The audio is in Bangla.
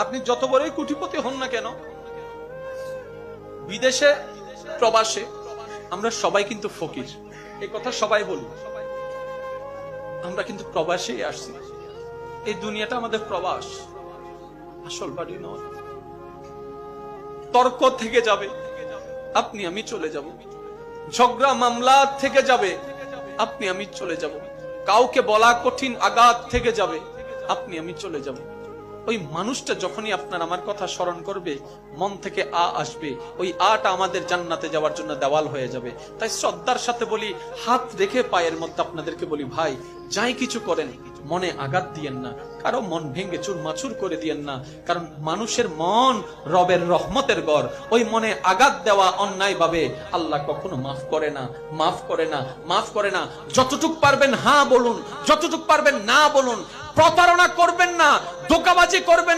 আপনি যত বড়ই কোটিপতি হন না কেন, বিদেশে প্রবাসে আমরা সবাই কিন্তু ফকির, এই কথা সবাই বলি। আমরা কিন্তু প্রবাসে আসছি, এই দুনিয়াটা আমাদের প্রবাস, আসল বাড়ি নয়। তর্ক থেকে যাবে, আপনি আমি চলে যাব। ঝগড়া মামলা থেকে যাবে, আপনি আমি চলে যাব। কাউকে বলা কঠিন আঘাত থেকে যাবে, আপনি আমি চলে যাব। ওই মানুষটা যখনই আপনার আমার কথা স্মরণ করবে, মন থেকে আসবে, ওই আটা আমাদের জান্নাতে যাওয়ার জন্য দেওয়াল হয়ে যাবে। তাই শ্রদ্ধার সাথে বলি, হাত রেখে পায়ের মধ্যে আপনাদেরকে বলি, ভাই যাই কিছু করেন মনে আঘাত দিয়েন না, কারো মন ভেঙে চুরমাচুর করে দিয়েন না। কারণ মানুষের মন রবের রহমতের ঘর, ওই মনে আঘাত দেওয়া অন্যায় ভাবে আল্লাহ কখনো মাফ করে না, মাফ করে না, মাফ করে না। যতটুক পারবেন হ্যাঁ বলুন, যতটুক পারবেন না বলুন। প্রতারণা করবেন না, ধোঁকাবাজি করবেন